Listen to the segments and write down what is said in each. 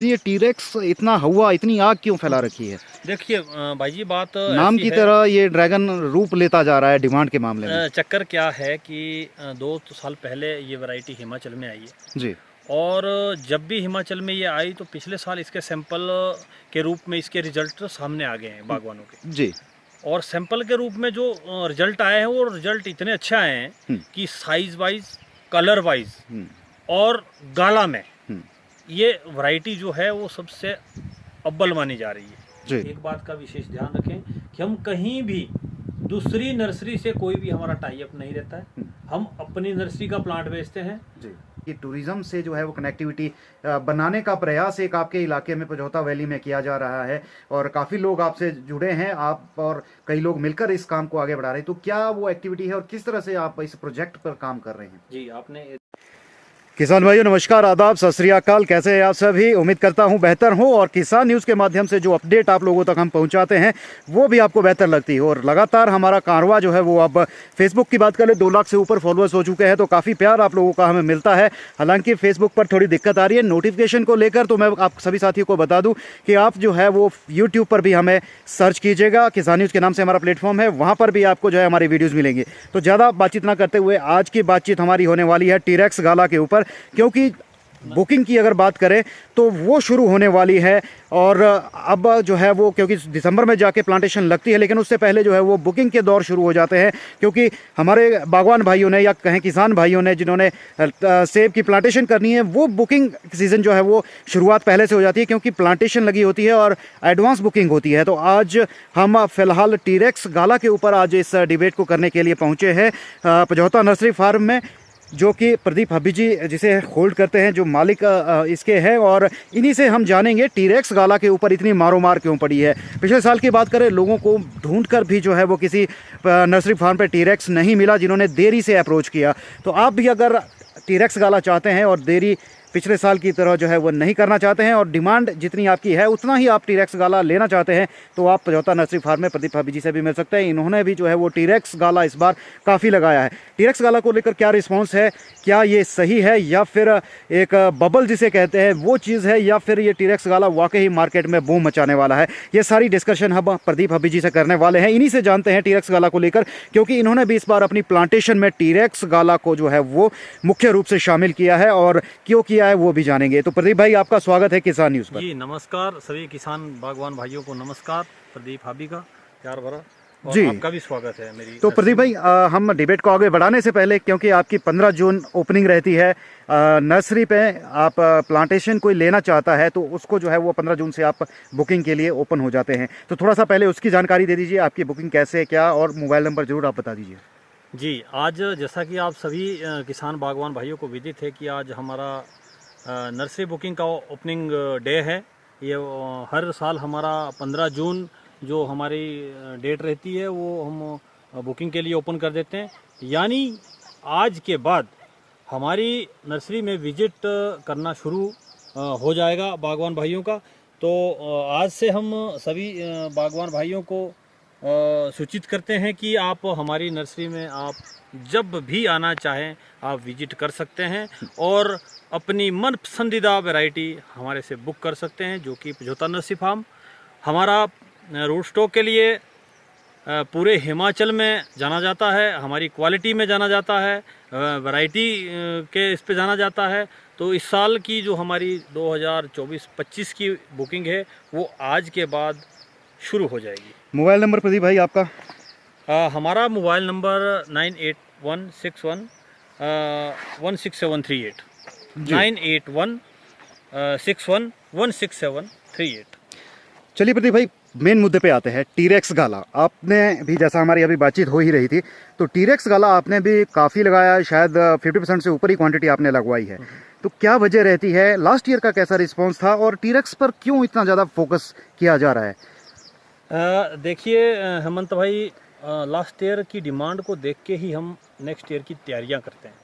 ये टीरेक्स इतना हुआ, इतनी आग क्यों फैला रखी है? देखिए भाई जी, बात नाम ऐसी की है। तरह ये ड्रैगन रूप लेता जा रहा है डिमांड के मामले में। चक्कर क्या है कि 2 साल पहले ये वैरायटी हिमाचल में आई है। जी। और जब भी हिमाचल में ये आई तो पिछले साल इसके सैंपल के रूप में इसके रिजल्ट सामने आ गए हैं बागवानों के। जी। और सैंपल के रूप में जो रिजल्ट आए हैं वो रिजल्ट इतने अच्छे आए हैं हम्म, कि साइज वाइज, कलर वाइज हम्म, और गाला में हम्म, ये वैरायटी जो है वो सबसे अव्वल मानी जा रही है। जी। एक बात का विशेष ध्यान रखें कि हम कहीं भी दूसरी नर्सरी से कोई भी हमारा टाई अप नहीं रहता है। हम अपनी नर्सरी का प्लांट बेचते हैं। जी। ये टूरिज्म से जो है वो कनेक्टिविटी बनाने का प्रयास एक आपके इलाके में पझौता वैली में किया जा रहा है और काफ़ी लोग आपसे जुड़े हैं, आप और कई लोग मिलकर इस काम को आगे बढ़ा रहे हैं। तो क्या वो एक्टिविटी है और किस तरह से आप इस प्रोजेक्ट पर काम कर रहे हैं? जी, आपने किसान भाइयों नमस्कार, आदाब, सत श्री अकाल। कैसे हैं आप सभी? उम्मीद करता हूं बेहतर हो और किसान न्यूज़ के माध्यम से जो अपडेट आप लोगों तक हम पहुंचाते हैं वो भी आपको बेहतर लगती हो। और लगातार हमारा कारवां जो है वो अब फेसबुक की बात करें 2 लाख से ऊपर फॉलोअर्स हो चुके हैं, तो काफ़ी प्यार आप लोगों का हमें मिलता है। हालांकि फेसबुक पर थोड़ी दिक्कत आ रही है नोटिफिकेशन को लेकर, तो मैं आप सभी साथियों को बता दूँ कि आप जो है वो यूट्यूब पर भी हमें सर्च कीजिएगा, किसान न्यूज़ के नाम से हमारा प्लेटफॉर्म है, वहाँ पर भी आपको जो है हमारी वीडियोज़ मिलेंगी। तो ज़्यादा बातचीत ना करते हुए आज की बातचीत हमारी होने वाली है टीरेक्स गाला के ऊपर, क्योंकि बुकिंग की अगर बात करें तो वो शुरू होने वाली है। और अब जो है वो, क्योंकि दिसंबर में जाके प्लांटेशन लगती है, लेकिन उससे पहले जो है वो बुकिंग के दौर शुरू हो जाते हैं, क्योंकि हमारे बागवान भाइयों ने या कहें किसान भाइयों ने जिन्होंने सेब की प्लांटेशन करनी है, वो बुकिंग सीज़न जो है वो शुरुआत पहले से हो जाती है, क्योंकि प्लांटेशन लगी होती है और एडवांस बुकिंग होती है। तो आज हम फिलहाल टीरेक्स गाला के ऊपर आज इस डिबेट को करने के लिए पहुँचे हैं पझौता नर्सरी फार्म में, जो कि प्रदीप हब्बी जी जिसे होल्ड करते हैं, जो मालिक इसके हैं। और इन्हीं से हम जानेंगे टीरेक्स गाला के ऊपर इतनी मारो मार क्यों पड़ी है। पिछले साल की बात करें, लोगों को ढूंढकर भी जो है वो किसी नर्सरी फार्म पे टीरेक्स नहीं मिला जिन्होंने देरी से अप्रोच किया। तो आप भी अगर टीरेक्स गाला चाहते हैं और देरी पिछले साल की तरह जो है वो नहीं करना चाहते हैं और डिमांड जितनी आपकी है उतना ही आप टीरेक्स गाला लेना चाहते हैं, तो आप पझौता नर्सरी फार्म में प्रदीप हब्बी जी से भी मिल सकते हैं। इन्होंने भी जो है वो टीरेक्स गाला इस बार काफ़ी लगाया है। टीरेक्स गाला को लेकर क्या रिस्पॉन्स है, क्या ये सही है या फिर एक बबल जिसे कहते हैं वो चीज़ है, या फिर ये टीरेक्स गाला वाकई मार्केट में बूम मचाने वाला है, ये सारी डिस्कशन हम प्रदीप हब्बी जी से करने वाले हैं। इन्हीं से जानते हैं टीरेक्स गाला को लेकर, क्योंकि इन्होंने भी इस बार अपनी प्लांटेशन में टीरेक्स गाला को जो है वो मुख्य रूप से शामिल किया है, और क्यों किया है वो भी जानेंगे। तो प्रदीप भाई, आपका स्वागत है किसान न्यूज़ पर। जी नमस्कार, सभी किसान बागवान भाइयों को नमस्कार। प्रदीप हब्बी का प्यार भरा और जी। आपका भी स्वागत है मेरी तो नर्सरी प्रदीप भाई, में। हम डिबेट को आगे बढ़ाने से पहले, क्योंकि आपकी 15 जून ओपनिंग रहती है नर्सरी पे, आप प्लांटेशन कोई लेना चाहता है तो उसको जो है वो 15 जून से आप बुकिंग के लिए ओपन हो जाते हैं, तो थोड़ा सा पहले उसकी जानकारी दे दीजिए, आपकी बुकिंग कैसे, क्या, और मोबाइल नंबर जरूर आप बता दीजिए। जी, आज जैसा कि आप सभी किसान बागवान भाइयों को विदित है कि आज हमारा नर्सरी बुकिंग का ओपनिंग डे है। ये हर साल हमारा 15 जून जो हमारी डेट रहती है वो हम बुकिंग के लिए ओपन कर देते हैं। यानी आज के बाद हमारी नर्सरी में विजिट करना शुरू हो जाएगा बागवान भाइयों का। तो आज से हम सभी बागवान भाइयों को सूचित करते हैं कि आप हमारी नर्सरी में आप जब भी आना चाहें आप विजिट कर सकते हैं और अपनी मन पसंदीदा वैरायटी हमारे से बुक कर सकते हैं, जो कि पझौता नर्सरी फार्म हमारा रूट स्टॉक के लिए पूरे हिमाचल में जाना जाता है, हमारी क्वालिटी में जाना जाता है, वैरायटी के इस पे जाना जाता है। तो इस साल की जो हमारी 2024-25 की बुकिंग है वो आज के बाद शुरू हो जाएगी। मोबाइल नंबर प्रदीप भाई आपका? हमारा मोबाइल नंबर 9816116738 9816116738। चलिए प्रदीप भाई, मेन मुद्दे पे आते हैं। टीरेक्स गाला आपने भी, जैसा हमारी अभी बातचीत हो ही रही थी, तो टीरेक्स गाला आपने भी काफ़ी लगाया है, शायद 50% से ऊपर ही क्वांटिटी आपने लगवाई है। तो क्या वजह रहती है, लास्ट ईयर का कैसा रिस्पांस था और टीरेक्स पर क्यों इतना ज़्यादा फोकस किया जा रहा है? देखिए हेमंत भाई, लास्ट ईयर की डिमांड को देख के ही हम नेक्स्ट ईयर की तैयारियां करते हैं।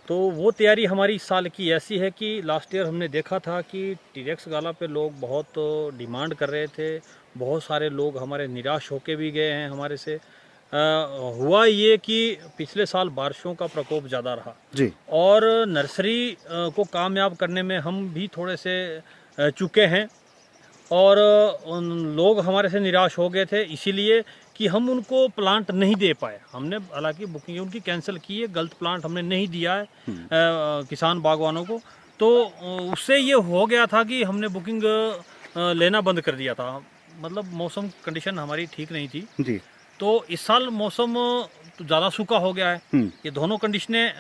तो वो तैयारी हमारी इस साल की ऐसी है कि लास्ट ईयर हमने देखा था कि टीरेक्स गाला पे लोग बहुत डिमांड कर रहे थे, बहुत सारे लोग हमारे निराश होके भी गए हैं हमारे से। हुआ ये कि पिछले साल बारिशों का प्रकोप ज़्यादा रहा जी। और नर्सरी को कामयाब करने में हम भी थोड़े से चुके हैं और उन लोग हमारे से निराश हो गए थे, इसीलिए कि हम उनको प्लांट नहीं दे पाए। हमने हालांकि बुकिंग उनकी कैंसिल की है, गलत प्लांट हमने नहीं दिया है किसान बागवानों को। तो उससे ये हो गया था कि हमने बुकिंग लेना बंद कर दिया था। मतलब मौसम कंडीशन हमारी ठीक नहीं थी। जी। तो इस साल मौसम तो ज़्यादा सूखा हो गया है। ये दोनों कंडीशनें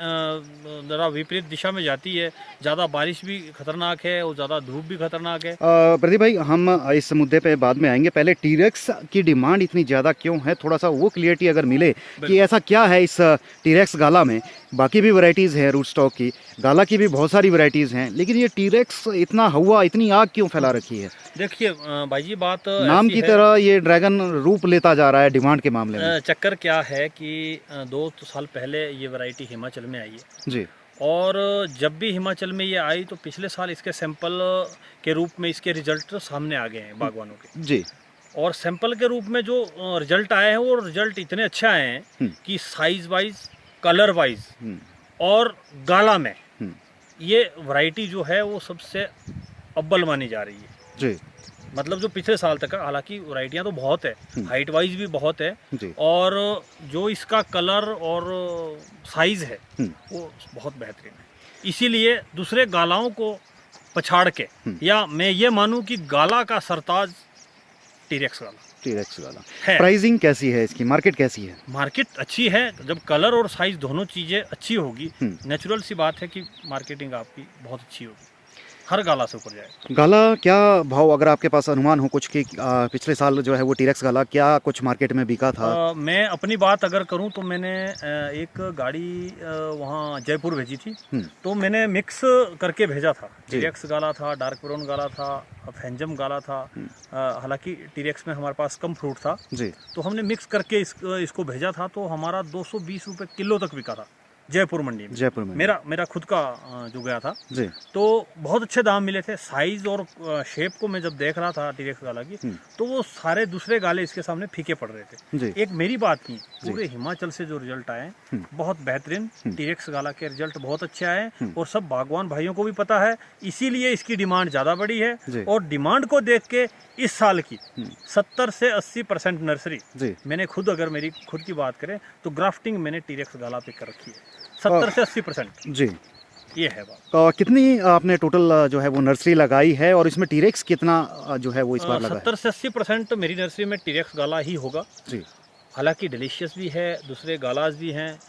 ज़रा विपरीत दिशा में जाती है। ज़्यादा बारिश भी खतरनाक है और ज़्यादा धूप भी खतरनाक है। प्रदीप भाई, हम इस मुद्दे पे बाद में आएंगे। पहले टीरेक्स की डिमांड इतनी ज़्यादा क्यों है, थोड़ा सा वो क्लियरिटी अगर मिले कि ऐसा क्या है इस टीरेक्स गाला में। बाकी भी वैरायटीज़ हैं रूट स्टॉक की, गाला की भी बहुत सारी वैरायटीज़ हैं, लेकिन ये टीरेक्स इतना हवा, इतनी आग क्यों फैला रखी है? देखिए भाई जी, बात नाम की तरह ये ड्रैगन रूप लेता जा रहा है डिमांड के मामले में। चक्कर क्या है कि 2 साल पहले ये वैरायटी हिमाचल में आई है जी। और जब भी हिमाचल में ये आई तो पिछले साल इसके सैंपल के रूप में इसके रिजल्ट सामने आ गए हैं बागवानों के। जी। और सैंपल के रूप में जो रिजल्ट आए हैं वो रिजल्ट इतने अच्छे आए हैं कि साइज वाइज, कलर वाइज और गाला में ये वैरायटी जो है वो सबसे अव्वल मानी जा रही है। जी। मतलब जो पिछले साल तक, हालांकि वैरायटियाँ तो बहुत है, हाइट वाइज भी बहुत है जी। और जो इसका कलर और साइज है वो बहुत बेहतरीन है। इसीलिए दूसरे गालाओं को पछाड़ के, या मैं ये मानूं कि गाला का सरताज टीरेक्स गाला। टीरेक्स गाला है। प्राइसिंग कैसी है इसकी, मार्केट कैसी है? मार्केट अच्छी है। जब कलर और साइज दोनों चीज़ें अच्छी होगी, नेचुरल सी बात है कि मार्केटिंग आपकी बहुत अच्छी होगी, हर गाला से ऊपर जाए। गाला क्या भाव, अगर आपके पास अनुमान हो कुछ कि पिछले साल जो है वो टीरेक्स गाला क्या कुछ मार्केट में बिका था? मैं अपनी बात अगर करूं तो मैंने एक गाड़ी वहां जयपुर भेजी थी, तो मैंने मिक्स करके भेजा था। टीरेक्स गाला था, डार्क ब्राउन गाला था, फैंजम गाला था। हालांकि टीरेक्स में हमारे पास कम फ्रूट था जी। तो हमने मिक्स करके इसको भेजा था। तो हमारा 220 रुपये किलो तक बिका था जयपुर मंडी में। जयपुर में मेरा खुद का जो गया था जी। तो बहुत अच्छे दाम मिले थे। साइज और शेप को मैं जब देख रहा था टीरेक्स गाला की, तो वो सारे दूसरे गाले इसके सामने फीके पड़ रहे थे जी। एक मेरी बात नहीं, पूरे हिमाचल से जो रिजल्ट आए बहुत बेहतरीन। टीरेक्स गाला के रिजल्ट बहुत अच्छे आए और सब बागवान भाइयों को भी पता है, इसीलिए इसकी डिमांड ज्यादा बढ़ी है। और डिमांड को देख के इस साल की 70 से 80% नर्सरी, मैंने खुद, अगर मेरी खुद की बात करें तो ग्राफ्टिंग मैंने टीरेक्स गाला पे कर रखी है। 70 से 80% जी। ये है बात। तो कितनी आपने टोटल जो है वो नर्सरी लगाई है और इसमें टीरेक्स कितना जो है वो इस बार लगा है? 70 से 80% मेरी नर्सरी में टीरेक्स गाला ही होगा जी। हालांकि डिलीशियस भी है, दूसरे गालाज भी हैं,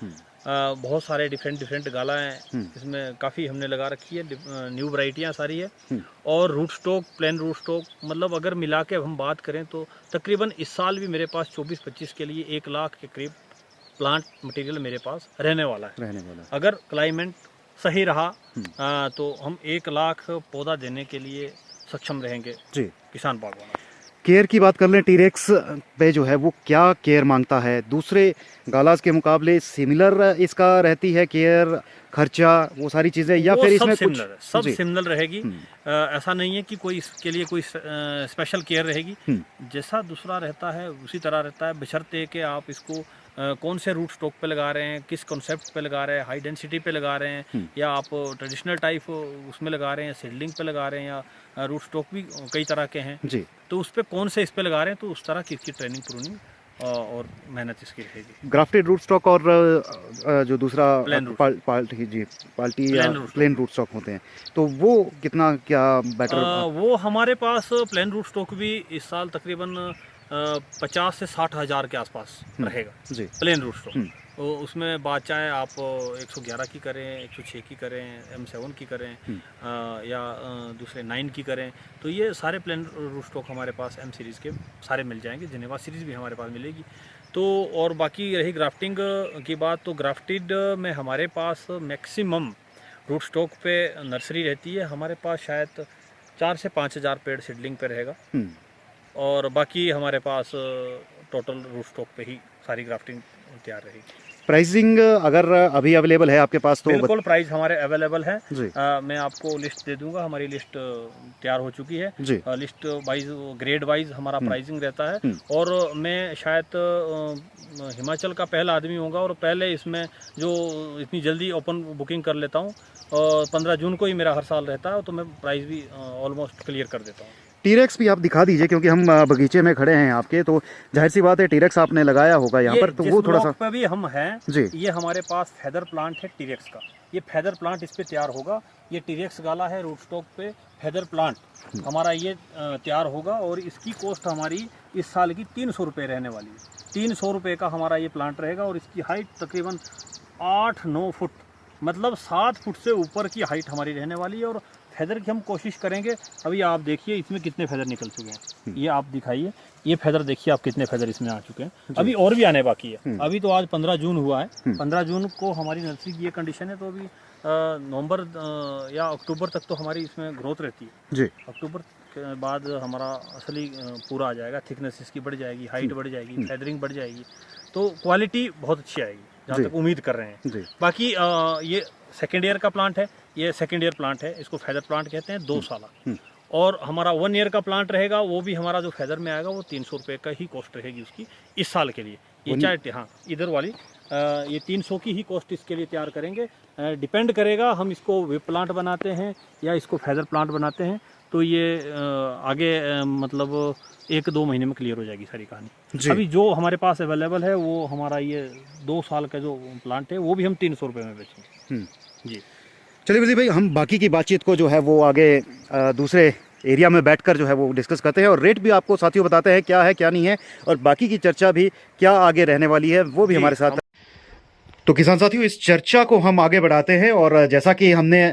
बहुत सारे डिफरेंट गाला हैं। इसमें काफ़ी हमने लगा रखी है, न्यू वैरायटियाँ सारी है। और root stock, plain root stock, मतलब अगर मिला के हम बात करें तो तकरीबन इस साल भी मेरे पास 24-25 के लिए 1 लाख के करीब प्लांट मटेरियल मेरे पास रहने वाला है। अगर क्लाइमेट सही रहा तो हम 1 लाख पौधा देने के लिए सक्षम रहेंगे जी किसान बागवान। केयर की बात कर लें, टीरेक्स पे जो है वो क्या केयर मांगता है? दूसरे गालाज के मुकाबले सिमिलर इसका रहती है केयर, खर्चा, वो सारी चीज़ें, या फिर इसमें कुछ सब सिमिलर रहेगी? ऐसा नहीं है कि कोई इसके लिए कोई स्पेशल केयर रहेगी। जैसा दूसरा रहता है उसी तरह रहता है, बशर्ते कि आप इसको कौन से रूट स्टॉक पे लगा रहे हैं, किस कॉन्सेप्ट पे लगा रहे हैं, हाई डेंसिटी पे लगा रहे हैं या आप ट्रेडिशनल टाइप उसमें लगा रहे हैं, सीडलिंग पे लगा रहे हैं, या रूट स्टॉक भी कई तरह के हैं जी। तो उस पर कौन से इस पे लगा रहे हैं, तो उस तरह की इसकी ट्रेनिंग प्रूनिंग और मेहनत इसकी रहेगी। ग्राफ्टेड रूट स्टॉक और जो दूसरा पाल्टी या प्लेन रूट स्टॉक होते हैं, तो वो कितना क्या बेटर? वो हमारे पास प्लेन रूट स्टॉक भी इस साल तकरीबन 50 से 60 हज़ार के आसपास रहेगा जी, प्लेन रूट स्टॉक। तो उसमें बात चाहे आप 111 की करें, 106 की करें, M7 की करें या दूसरे 9 की करें, तो ये सारे प्लेन रूट स्टॉक हमारे पास M सीरीज़ के सारे मिल जाएंगे। जिनेवा सीरीज़ भी हमारे पास मिलेगी। तो और बाकी रही ग्राफ्टिंग की बात, तो ग्राफ्टेड में हमारे पास मैक्सिमम रूट स्टॉक पे नर्सरी रहती है। हमारे पास शायद 4 से 5 हज़ार पेड़ सीडलिंग पे रहेगा और बाकी हमारे पास टोटल रूट स्टॉक पे ही सारी ग्राफ्टिंग तैयार रहेगी। प्राइसिंग अगर अभी अवेलेबल है आपके पास तो बिल्कुल प्राइस हमारे अवेलेबल है जी मैं आपको लिस्ट दे दूंगा। हमारी लिस्ट तैयार हो चुकी है। जी लिस्ट वाइज ग्रेड वाइज हमारा प्राइसिंग रहता है। और मैं शायद हिमाचल का पहला आदमी होगा और पहले इसमें जो इतनी जल्दी ओपन बुकिंग कर लेता हूँ। और 15 जून को ही मेरा हर साल रहता है, तो मैं प्राइस भी ऑलमोस्ट क्लियर कर देता हूँ। टीरेक्स भी आप दिखा दीजिए, क्योंकि हम बगीचे में खड़े हैं आपके, तो जाहिर सी बात है टीरेक्स आपने लगाया होगा यहाँ पर, तो वो थोड़ा सा पे भी हम हैं जी। ये हमारे पास फेदर प्लांट है टीरेक्स का। ये फेदर प्लांट इस पे तैयार होगा। ये टीरेक्स गाला है रूट स्टॉक पे फेदर प्लांट हमारा ये तैयार होगा। और इसकी कॉस्ट हमारी इस साल की 300 रुपये रहने वाली है। 300 रुपये का हमारा ये प्लांट रहेगा। और इसकी हाइट तकरीबन 8-9 फुट, मतलब 7 फुट से ऊपर की हाइट हमारी रहने वाली है। और फेदर की हम कोशिश करेंगे। अभी आप देखिए इसमें कितने फेदर निकल चुके हैं, ये आप दिखाइए। ये फेदर देखिए आप, कितने फेदर इसमें आ चुके हैं। अभी और भी आने बाकी है। अभी तो आज 15 जून हुआ है। 15 जून को हमारी नर्सरी की ये कंडीशन है, तो अभी नवंबर या अक्टूबर तक तो हमारी इसमें ग्रोथ रहती है जी। अक्टूबर के बाद हमारा असली पूरा आ जाएगा। थिकनेस इसकी बढ़ जाएगी, हाइट बढ़ जाएगी, फेदरिंग बढ़ जाएगी, तो क्वालिटी बहुत अच्छी आएगी, जहाँ तक उम्मीद कर रहे हैं। बाकी ये सेकेंड ईयर का प्लांट है। ये सेकेंड ईयर प्लांट है, इसको फेदर प्लांट कहते हैं, 2 साल। और हमारा 1 ईयर का प्लांट रहेगा, वो भी हमारा जो फेदर में आएगा वो 300 रुपये का ही कॉस्ट रहेगी उसकी इस साल के लिए। ये चाहे हाँ इधर वाली ये 300 की ही कॉस्ट इसके लिए तैयार करेंगे। डिपेंड करेगा हम इसको वे प्लांट बनाते हैं या इसको फेदर प्लांट बनाते हैं, तो ये आगे मतलब 1-2 महीने में क्लियर हो जाएगी सारी कहानी। अभी जो हमारे पास अवेलेबल है वो हमारा ये 2 साल का जो प्लांट है वो भी हम 300 रुपये में बेचेंगे। जी चलिए प्रदीप भाई, हम बाकी की बातचीत को जो है वो आगे दूसरे एरिया में बैठकर जो है वो डिस्कस करते हैं, और रेट भी आपको साथियों बताते हैं क्या है क्या नहीं है, और बाकी की चर्चा भी क्या आगे रहने वाली है वो भी हमारे साथ। तो किसान साथियों, इस चर्चा को हम आगे बढ़ाते हैं, और जैसा कि हमने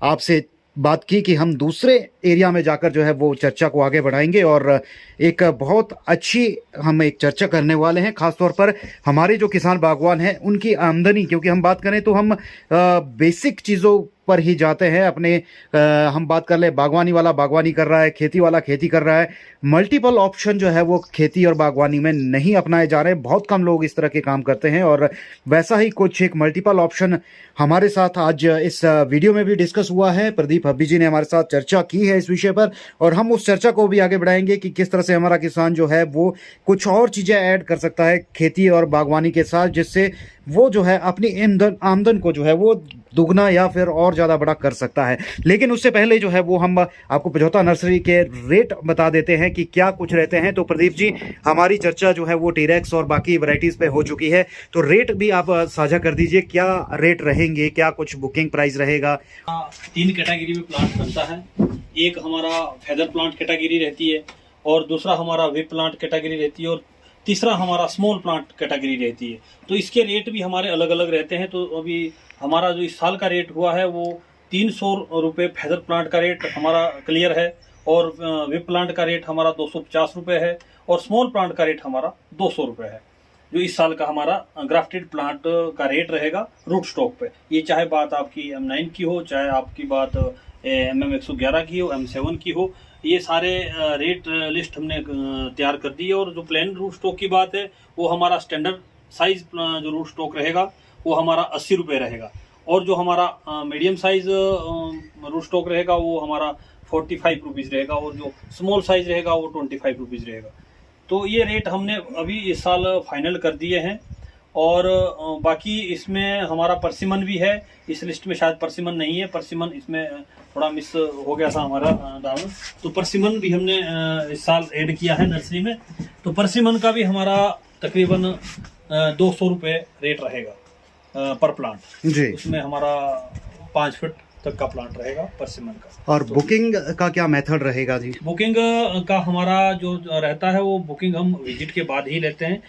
आपसे बात की कि हम दूसरे एरिया में जाकर जो है वो चर्चा को आगे बढ़ाएंगे, और एक बहुत अच्छी हम एक चर्चा करने वाले हैं, खासतौर पर हमारे जो किसान बागवान हैं उनकी आमदनी, क्योंकि हम बात करें तो हम बेसिक चीज़ों पर ही जाते हैं अपने। हम बात कर ले, बागवानी वाला बागवानी कर रहा है, खेती वाला खेती कर रहा है, मल्टीपल ऑप्शन जो है वो खेती और बागवानी में नहीं अपनाए जा रहे हैं। बहुत कम लोग इस तरह के काम करते हैं, और वैसा ही कुछ एक मल्टीपल ऑप्शन हमारे साथ आज इस वीडियो में भी डिस्कस हुआ है। प्रदीप हब्बी जी ने हमारे साथ चर्चा की है इस विषय पर, और हम उस चर्चा को भी आगे बढ़ाएंगे कि किस तरह से हमारा किसान जो है वो कुछ और चीज़ें ऐड कर सकता है खेती और बागवानी के साथ, जिससे वो जो है अपनी आमदन को जो है वो दुगना या फिर और ज़्यादा बड़ा कर सकता है। लेकिन उससे पहले जो है वो हम आपको पझौता नर्सरी के रेट बता देते हैं कि क्या कुछ रहते हैं। तो प्रदीप जी, हमारी चर्चा जो है वो टीरेक्स और बाकी वैरायटीज़ पे हो चुकी है, तो रेट भी आप साझा कर दीजिए, क्या रेट रहेंगे, क्या कुछ बुकिंग प्राइस रहेगा। 3 कैटेगरी में प्लांट बनता है। एक हमारा फेदर प्लांट कैटेगरी रहती है, और दूसरा हमारा विप प्लांट कैटेगरी रहती है, और तीसरा हमारा स्मॉल प्लांट कैटेगरी रहती है। तो इसके रेट भी हमारे अलग अलग रहते हैं। तो अभी हमारा जो इस साल का रेट हुआ है वो 300 रुपये फेदर प्लांट का रेट हमारा क्लियर है, और विप प्लांट का रेट हमारा 250 रुपये है, और स्मॉल प्लांट का रेट हमारा 200 रुपये है। जो इस साल का हमारा ग्राफ्टेड प्लांट का रेट रहेगा रूट स्टॉक पे। ये चाहे बात आपकी M9 की हो, चाहे आपकी बात MM111 की हो, M7 की हो, ये सारे रेट लिस्ट हमने तैयार कर दी है। और जो प्लेन रूट स्टॉक की बात है वो हमारा स्टैंडर्ड साइज जो रूट स्टॉक रहेगा वो हमारा 80 रुपये रहेगा, और जो हमारा मीडियम साइज रूट स्टॉक रहेगा वो हमारा 45 रुपीज़ रहेगा, और जो स्मॉल साइज रहेगा वो 25 रुपीज़ रहेगा। तो ये रेट हमने अभी इस साल फाइनल कर दिए हैं। और बाकी इसमें हमारा परसिमन भी है। इस लिस्ट में शायद परसिमन नहीं है, परसिमन इसमें थोड़ा मिस हो गया था हमारा दामन, तो परसिमन भी हमने इस साल ऐड किया है नर्सरी में। तो परसिमन का भी हमारा तकरीबन 200 रुपये रेट रहेगा पर प्लांट जी। उसमें हमारा 5 फीट तक का प्लांट रहेगा परसिमन का। और तो बुकिंग का क्या मेथड रहेगा जी? बुकिंग का हमारा जो रहता है वो बुकिंग हम विजिट के बाद ही लेते हैं।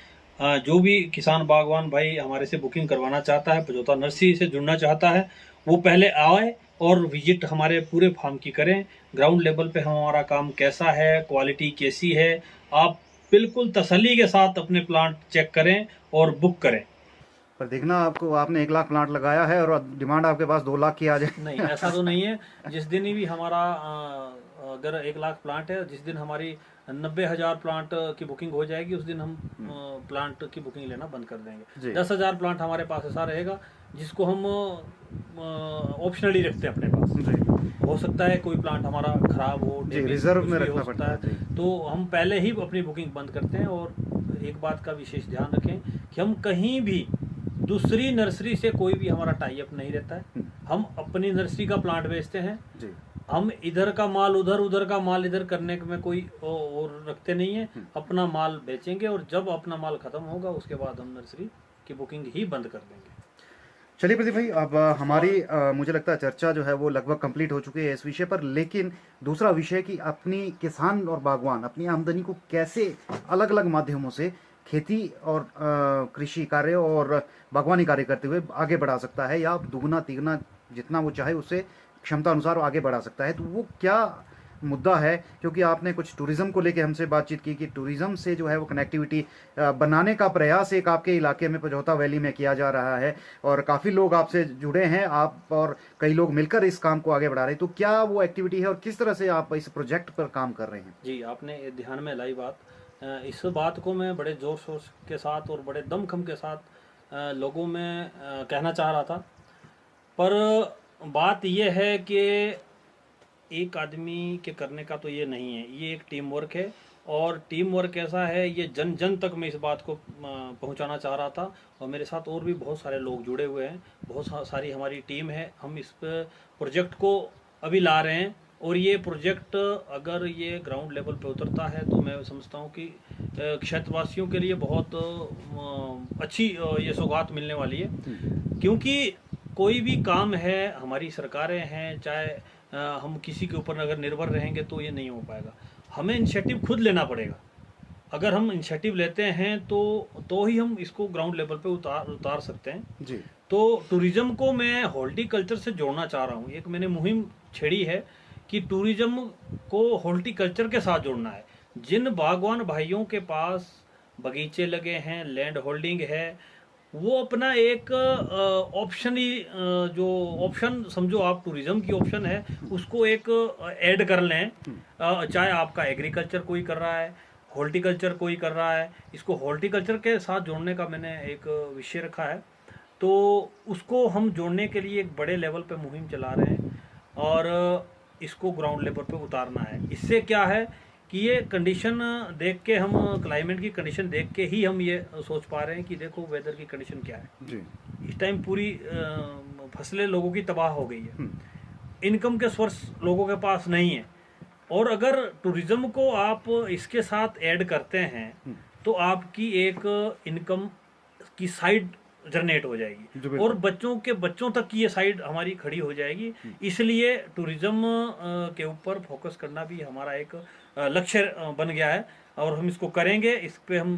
जो भी किसान बागवान भाई हमारे से बुकिंग करवाना चाहता है, पझौता नर्सरी से जुड़ना चाहता है, वो पहले आए और विजिट हमारे पूरे फार्म की करें। ग्राउंड लेवल पे हमारा काम कैसा है, क्वालिटी कैसी है, आप बिल्कुल तसल्ली के साथ अपने प्लांट चेक करें और बुक करें। पर देखना, आपको आपने 1 लाख प्लांट लगाया है और डिमांड आपके पास 2 लाख की आ जाए। नहीं, ऐसा तो नहीं है। जिस दिन भी हमारा अगर 1 लाख प्लांट है, जिस दिन हमारी 90,000 प्लांट की बुकिंग हो जाएगी उस दिन हम प्लांट की बुकिंग लेना बंद कर देंगे। 10,000 प्लांट हमारे पास ऐसा रहेगा जिसको हम ऑप्शनली रखते हैं अपने पास। हो सकता है कोई प्लांट हमारा खराब हो, रिजर्व में रखना पड़ता है, तो हम पहले ही अपनी बुकिंग बंद करते हैं। और एक बात का विशेष ध्यान रखें कि हम कहीं भी दूसरी नर्सरी से कोई भी हमारा टाई अप नहीं रहता है। हम अपनी नर्सरी का प्लांट बेचते हैं। हम इधर का माल उधर, उधर का माल इधर करने में कोई और रखते नहीं है। अपना माल बेचेंगे और जब अपना माल खत्म होगा उसके बाद हम नर्सरी की बुकिंग ही बंद कर देंगे। चलिए प्रदीप भाई, अब हमारी मुझे लगता है चर्चा जो है वो लगभग कंप्लीट हो चुकी है इस विषय पर। लेकिन दूसरा विषय कि अपनी किसान और बागवान अपनी आमदनी को कैसे अलग अलग माध्यमों से खेती और कृषि कार्य और बागवानी कार्य करते हुए आगे बढ़ा सकता है, या दुगना तिगुना जितना वो चाहे उससे क्षमता अनुसार आगे बढ़ा सकता है, तो वो क्या मुद्दा है? क्योंकि आपने कुछ टूरिज्म को लेके हमसे बातचीत की कि टूरिज्म से जो है वो कनेक्टिविटी बनाने का प्रयास एक आपके इलाके में पझौता वैली में किया जा रहा है और काफ़ी लोग आपसे जुड़े हैं, आप और कई लोग मिलकर इस काम को आगे बढ़ा रहे हैं। तो क्या वो एक्टिविटी है और किस तरह से आप इस प्रोजेक्ट पर काम कर रहे हैं? जी, आपने ध्यान में लाई बात। इस बात को मैं बड़े जोर शोर के साथ और बड़े दमखम के साथ लोगों में कहना चाह रहा था, पर बात यह है कि एक आदमी के करने का तो ये नहीं है, ये एक टीम वर्क है। और टीम वर्क ऐसा है, ये जन जन तक मैं इस बात को पहुंचाना चाह रहा था। और मेरे साथ और भी बहुत सारे लोग जुड़े हुए हैं, बहुत सारी हमारी टीम है। हम इस प्रोजेक्ट को अभी ला रहे हैं और ये प्रोजेक्ट अगर ये ग्राउंड लेवल पे उतरता है तो मैं समझता हूँ कि क्षेत्रवासियों के लिए बहुत अच्छी ये सौगात मिलने वाली है। क्योंकि कोई भी काम है, हमारी सरकारें हैं, चाहे हम किसी के ऊपर अगर निर्भर रहेंगे तो ये नहीं हो पाएगा। हमें इनिशिएटिव खुद लेना पड़ेगा। अगर हम इनिशिएटिव लेते हैं तो ही हम इसको ग्राउंड लेवल पे उतार सकते हैं जी। तो टूरिज्म को मैं हॉर्टिकल्चर से जोड़ना चाह रहा हूँ। एक मैंने मुहिम छेड़ी है कि टूरिज्म को हॉर्टिकल्चर के साथ जोड़ना है। जिन बागवान भाइयों के पास बगीचे लगे हैं, लैंड होल्डिंग है, वो अपना एक ऑप्शन ही जो ऑप्शन समझो आप टूरिज्म की ऑप्शन है उसको एक ऐड कर लें। चाहे आपका एग्रीकल्चर कोई कर रहा है, हॉर्टिकल्चर कोई कर रहा है, इसको हॉर्टिकल्चर के साथ जोड़ने का मैंने एक विषय रखा है। तो उसको हम जोड़ने के लिए एक बड़े लेवल पे मुहिम चला रहे हैं और इसको ग्राउंड लेवल पे उतारना है। इससे क्या है कि ये कंडीशन देख के, हम क्लाइमेट की कंडीशन देख के ही हम ये सोच पा रहे हैं कि देखो वेदर की कंडीशन क्या है जी। इस टाइम। पूरी फसलें लोगों की तबाह हो गई है, इनकम के सोर्स लोगों के पास नहीं है। और अगर टूरिज्म को आप इसके साथ ऐड करते हैं तो आपकी एक इनकम की साइड जनरेट हो जाएगी और बच्चों तक की ये साइड हमारी खड़ी हो जाएगी। इसलिए टूरिज्म के ऊपर फोकस करना भी हमारा एक लक्ष्य बन गया है और हम इसको करेंगे। इस पे हम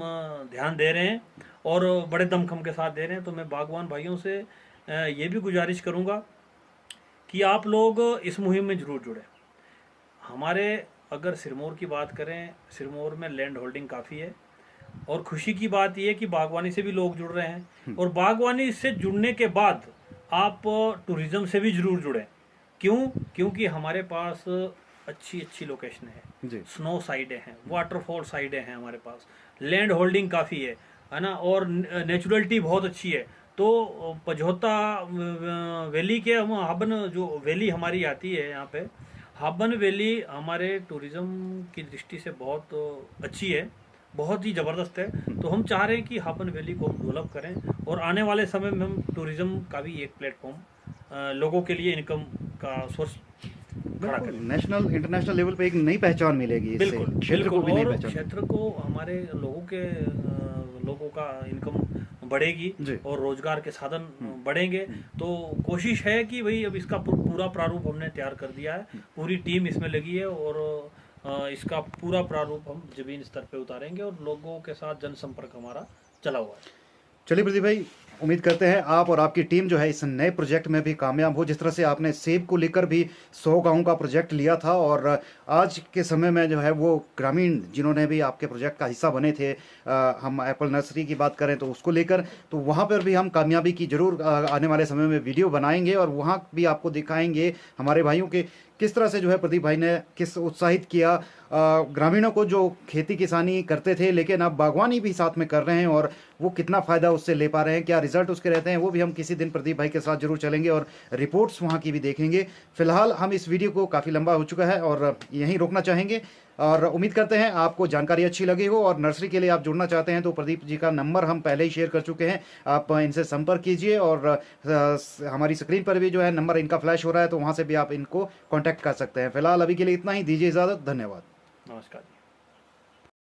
ध्यान दे रहे हैं और बड़े दमखम के साथ दे रहे हैं। तो मैं बागवान भाइयों से ये भी गुजारिश करूंगा कि आप लोग इस मुहिम में जरूर जुड़े। हमारे अगर सिरमौर की बात करें, सिरमौर में लैंड होल्डिंग काफ़ी है और खुशी की बात यह है कि बागवानी से भी लोग जुड़ रहे हैं। और बागवानी से जुड़ने के बाद आप टूरिज्म से भी जरूर जुड़ें। क्योंकि हमारे पास अच्छी लोकेशन है, स्नो साइडें हैं, वाटरफॉल साइडें हैं, हमारे पास लैंड होल्डिंग काफ़ी है ना, और नेचुरलिटी बहुत अच्छी है। तो पझौता वैली के हम हाबन जो वैली हमारी आती है यहाँ पे, हाबन वैली हमारे टूरिज्म की दृष्टि से बहुत अच्छी है, बहुत ही ज़बरदस्त है। तो हम चाह रहे हैं कि हाबन वैली को हम डेवलप करें और आने वाले समय में हम टूरिज्म का भी एक प्लेटफॉर्म लोगों के लिए इनकम का सोर्स खड़ा करें। नेशनल इंटरनेशनल लेवल पे एक नई पहचान मिलेगी इससे। बिल्कुल, क्षेत्र को भी नई पहचान, क्षेत्र को हमारे लोगों का इनकम बढ़ेगी और रोजगार के साधन बढ़ेंगे। तो कोशिश है कि भाई अब इसका पूरा प्रारूप हमने तैयार कर दिया है, पूरी टीम इसमें लगी है और इसका पूरा प्रारूप हम जमीन स्तर पे उतारेंगे और लोगों के साथ जनसंपर्क हमारा चला हुआ है। चलिए प्रदीप भाई, उम्मीद करते हैं आप और आपकी टीम जो है इस नए प्रोजेक्ट में भी कामयाब हो। जिस तरह से आपने सेब को लेकर भी 100 गाँव का प्रोजेक्ट लिया था और आज के समय में जो है वो ग्रामीण जिन्होंने भी आपके प्रोजेक्ट का हिस्सा बने थे, हम एप्पल नर्सरी की बात करें तो उसको लेकर, तो वहाँ पर भी हम कामयाबी की जरूर आने वाले समय में वीडियो बनाएंगे और वहाँ भी आपको दिखाएंगे हमारे भाइयों के किस तरह से जो है प्रदीप भाई ने किस उत्साहित किया ग्रामीणों को जो खेती किसानी करते थे लेकिन अब बागवानी भी साथ में कर रहे हैं, और वो कितना फ़ायदा उससे ले पा रहे हैं, क्या रिजल्ट उसके रहते हैं, वो भी हम किसी दिन प्रदीप भाई के साथ जरूर चलेंगे और रिपोर्ट्स वहाँ की भी देखेंगे। फिलहाल हम इस वीडियो को काफ़ी लंबा हो चुका है और यहीं रोकना चाहेंगे, और उम्मीद करते हैं आपको जानकारी अच्छी लगी हो। और नर्सरी के लिए आप जुड़ना चाहते हैं तो प्रदीप जी का नंबर हम पहले ही शेयर कर चुके हैं, आप इनसे संपर्क कीजिए, और हमारी स्क्रीन पर भी जो है नंबर इनका फ्लैश हो रहा है, तो वहाँ से भी आप इनको कॉन्टैक्ट कर सकते हैं। फिलहाल अभी के लिए इतना ही, दीजिए इजाज़त, धन्यवाद। नमस्कार।